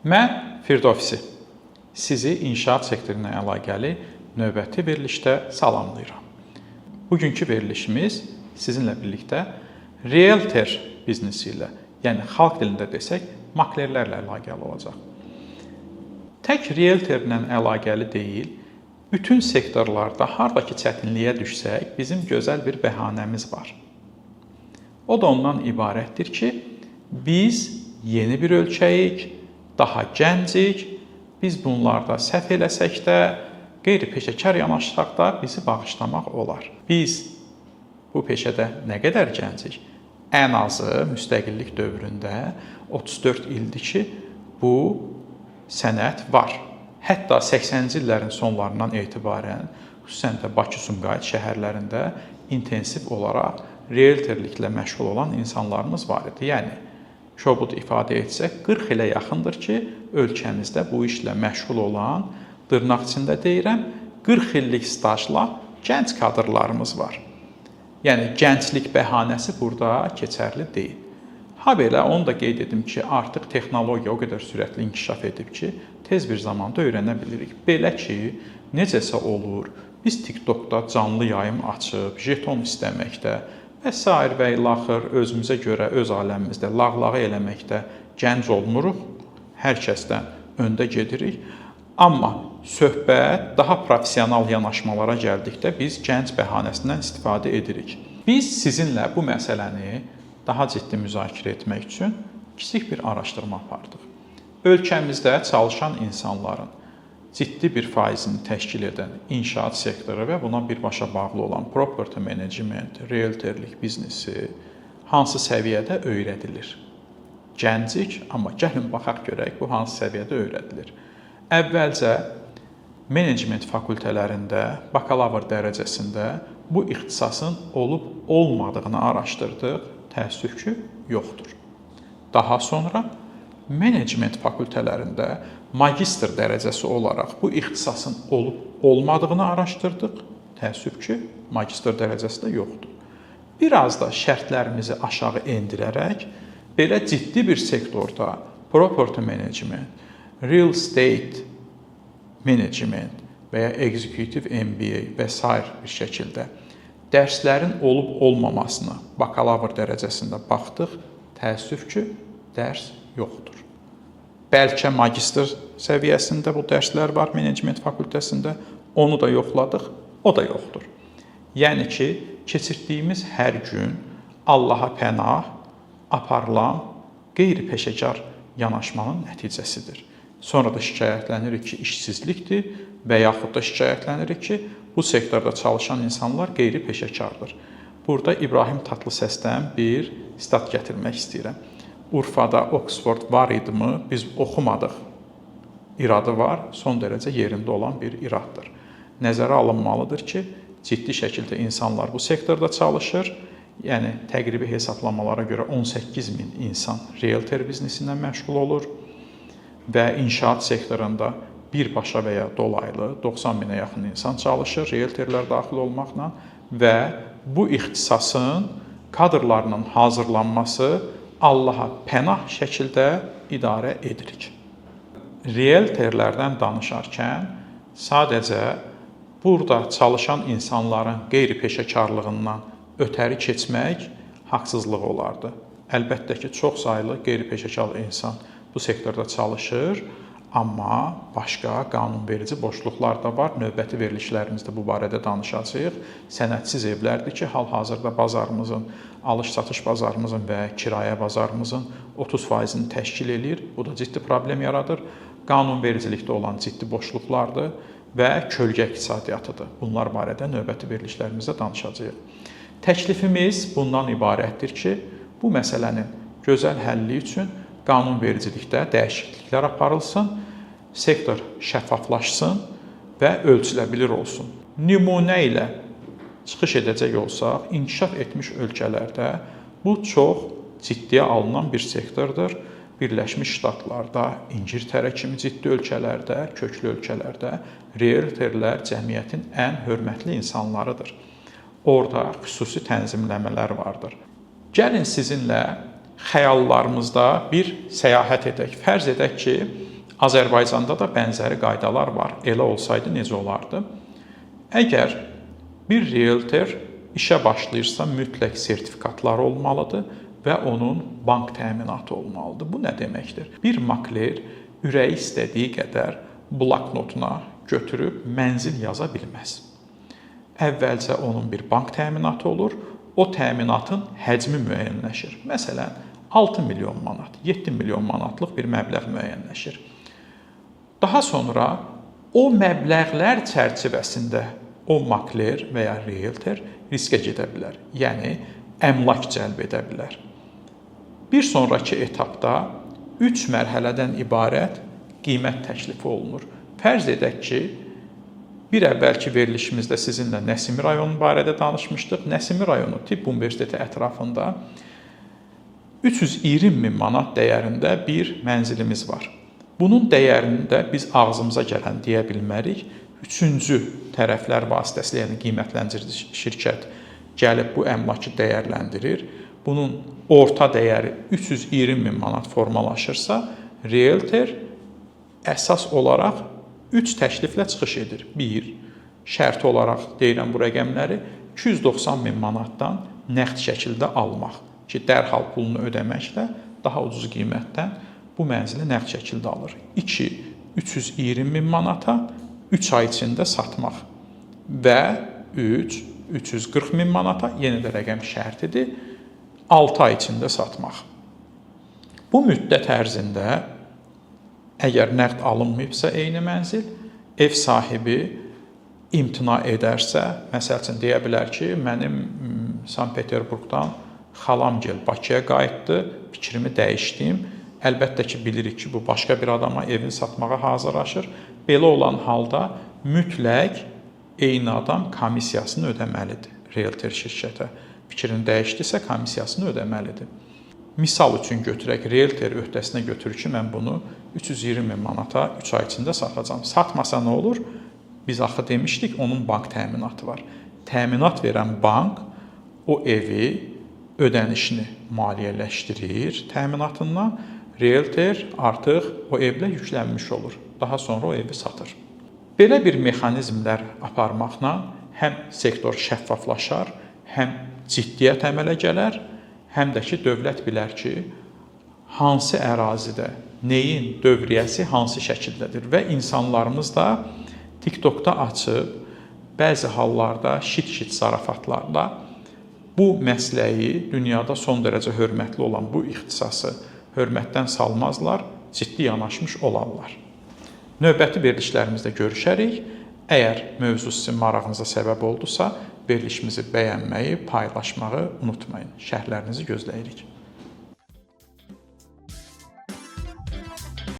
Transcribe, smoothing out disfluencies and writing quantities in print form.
Mən Firdovsi. Sizi inşaat sektoruna əlaqəli növbəti verilişdə salamlayıram. Bugünkü verilişimiz sizinlə birlikdə realtor biznesi ilə, yəni xalq dilində desək, maklerlərlə əlaqəli olacaq. Tək realtorla əlaqəli deyil, bütün sektorlarda hardakı çətinliyə düşsək, bizim gözəl bir bəhanəmiz var. O da ondan ibarətdir ki, biz yeni bir ölkəyik, daha gəncik, biz bunlarda səhv eləsək də, qeyri-peşəkar yanaşsaq da bizi bağışlamaq olar. Biz bu peşədə nə qədər gəncik? Ən azı müstəqillik dövründə 34 ildir ki, bu sənət var. Hətta 80-ci illərin sonlarından etibarən, xüsusən də Bakı, Sumqayıt şəhərlərində intensiv olaraq realtorliklə məşğul olan insanlarımız var idi. Yəni, kobud ifadə etsək, 40 ilə yaxındır ki, ölkəmizdə bu işlə məşğul olan, dırnaq içində deyirəm, 40 illik stajla gənc kadrlarımız var. Yəni, gənclik bəhanəsi burada keçərli deyil. Ha belə, onu da qeyd edim ki, artıq texnologiya o qədər sürətli inkişaf edib ki, tez bir zamanda öyrənə bilirik. Belə ki, necəsə olur, biz TikTokda canlı yayım açıb, jeton istəməkdə və s. və ilaxır özümüzə görə öz aləmimizdə lağlağı eləməkdə gənc olmuruq, hər kəsdən öndə gedirik. Amma söhbət daha professional yanaşmalara gəldikdə biz gənc bəhanəsindən istifadə edirik. Biz sizinlə bu məsələni daha ciddi müzakirə etmək üçün kiçik bir araşdırma apardıq. Ölkəmizdə çalışan insanların ciddi bir faizini təşkil edən inşaat sektoru və buna birbaşa bağlı olan property management, realtorlik biznesi hansı səviyyədə öyrədilir? Gəncik, amma gəlin baxaq görək bu hansı səviyyədə öyrədilir. Əvvəlcə menecment fakültələrində, bakalavr dərəcəsində bu ixtisasın olub-olmadığını araşdırdıq. Təəssüf ki, yoxdur. Daha sonra menecment fakültələrində magistr dərəcəsi olaraq bu ixtisasın olub-olmadığını araşdırdıq. Təəssüf ki, magistr dərəcəsi də yoxdur. Biraz da şərtlərimizi aşağı endirərək, belə ciddi bir sektorda property management, real estate management və ya executive MBA və s. bir şəkildə dərslərin olub-olmamasına bakalavr dərəcəsində baxdıq. Təəssüf ki, dərs yoxdur. Bəlkə magistr səviyyəsində bu dərslər var menecment fakültəsində, onu da yoxladıq, o da yoxdur. Yəni ki, keçirdiyimiz hər gün Allaha pənah aparılan qeyri-peşəkar yanaşmanın nəticəsidir. Sonra da şikayətlənirik ki, işsizlikdir və yaxud da şikayətlənirik ki, bu sektorda çalışan insanlar qeyri-peşəkardır. Burada İbrahim Tatlısəsdən bir sitat gətirmək istəyirəm. Urfada Oxford var idimi? Biz oxumadıq. İradı var, son dərəcə yerində olan bir iraddır. Nəzərə alınmalıdır ki, ciddi şəkildə insanlar bu sektorda çalışır. Yəni, təqribi hesablamalara görə 18 min insan realtor biznesindən məşğul olur və inşaat sektorunda birbaşa və ya dolaylı 90 minə yaxın insan çalışır, realtorlar daxil olmaqla və bu ixtisasın kadrlarının hazırlanması Allaha pənah şəkildə idarə edirik. Realtorlardan danışarkən sadəcə burada çalışan insanların qeyri-peşəkarlığından ötəri keçmək haqsızlıq olardı. Əlbəttə ki, çox saylı qeyri-peşəkar insan bu sektorda çalışır, amma başqa qanunverici boşluqlar da var. Növbəti verilişlərimizdə bu barədə danışacağıq. Sənədsiz evlərdir ki, hal-hazırda bazarımızın, alış-satış bazarımızın və kirayə bazarımızın 30%-ni təşkil edir. Bu da ciddi problem yaradır. Qanunvericilikdə olan ciddi boşluqlardır və kölgə iqtisadiyyatıdır. Bunlar barədə növbəti verilişlərimizdə danışacağıq. Təklifimiz bundan ibarətdir ki, bu məsələnin gözəl həlli üçün qanunvericilikdə dəyişikliklər aparılsın, sektor şəffaflaşsın və ölçülə bilir olsun. Nümunə ilə çıxış edəcək olsaq, inkişaf etmiş ölkələrdə bu çox ciddiyə alınan bir sektordur. Birləşmiş Ştatlarda, İngiltərə kimi ciddi ölkələrdə, köklü ölkələrdə realtorlar cəmiyyətin ən hörmətli insanlarıdır. Orada xüsusi tənzimləmələr vardır. Gəlin sizinlə xəyallarımızda bir səyahət edək. Fərz edək ki, Azərbaycanda da bənzəri qaydalar var. Elə olsaydı necə olardı? Əgər bir realtor işə başlayırsa mütləq sertifikatları olmalıdır və onun bank təminatı olmalıdır. Bu nə deməkdir? Bir makler ürəyi istədiyi qədər bloknotuna götürüb mənzil yaza bilməz. Əvvəlcə onun bir bank təminatı olur, o təminatın həcmi müəyyənləşir. Məsələn, 6 milyon manat, 7 milyon manatlıq bir məbləğ müəyyənləşir. Daha sonra o məbləğlər çərçivəsində o makler və ya realtor riskə gedə bilər, yəni əmlak cəlb edə bilər. Bir sonraki etapda 3 mərhələdən ibarət qiymət təklifi olunur. Fərz edək ki, bir əvvəlki verilişimizdə sizinlə Nəsimi rayonu barədə danışmışdıq. Nəsimi rayonu Tibb Universiteti ətrafında 320 min manat dəyərində bir mənzilimiz var. Bunun dəyərində biz ağzımıza gələn deyə bilmərik. Üçüncü tərəflər vasitəsilə, yəni qiymətləndirici şirkət gəlib bu əmlakı dəyərləndirir. Bunun orta dəyəri 320 min manat formalaşırsa, realtor əsas olaraq 3 təkliflə çıxış edir. 1. Şərti olaraq deyilən bu rəqəmləri 290 min manatdan nəqd şəkildə almaq ki, dərhal pulunu ödəməklə daha ucuz qiymətdən bu mənzili nəqd şəkildə alır. 2. 320 min manata 3 ay içində satmaq və 3. 340 min manata, yenə də rəqəm şərtidir, 6 ay içində satmaq. Bu müddət ərzində əgər nəqd alınmayıbsa eyni mənzil, ev sahibi imtina edərsə, məsəl üçün deyə bilər ki, mənim Sankt-Peterburqdan xalam gəl Bakıya qayıtdı, fikrimi dəyişdim. Əlbəttə ki, bilirik ki, bu başqa bir adama evini satmağa hazırlaşır. Belə olan halda mütləq eyni adam komissiyasını ödəməlidir realtor şirkətə. Fikrini dəyişdisə, komissiyasını ödəməlidir. Misal üçün götürək, realtor öhdəsinə götürür ki, mən bunu 320 min manata 3 ay içində satacağam. Satmasa nə olur? Biz axı demişdik, onun bank təminatı var. Təminat verən bank o evi ödənişini maliyyələşdirir təminatından. Realtor artıq o evlə yüklənmiş olur. Daha sonra o evi satır. Belə bir mexanizmlər aparmaqla həm sektor şəffaflaşar, həm ciddiyyət əmələ gələr, həm də ki, dövlət bilər ki, hansı ərazidə neyin dövriyyəsi hansı şəkildədir və insanlarımız da TikTokda açıb bəzi hallarda şit-şit zarafatlarla bu məsləyi dünyada son dərəcə hörmətli olan bu ixtisası hörmətdən salmazlar, ciddi yanaşmış olarlar. Növbəti verilişlərimizdə görüşərik. Əgər mövzu sizin marağınıza səbəb oldusa, verilişimizi bəyənməyi, paylaşmağı unutmayın. Şərhlərinizi gözləyirik.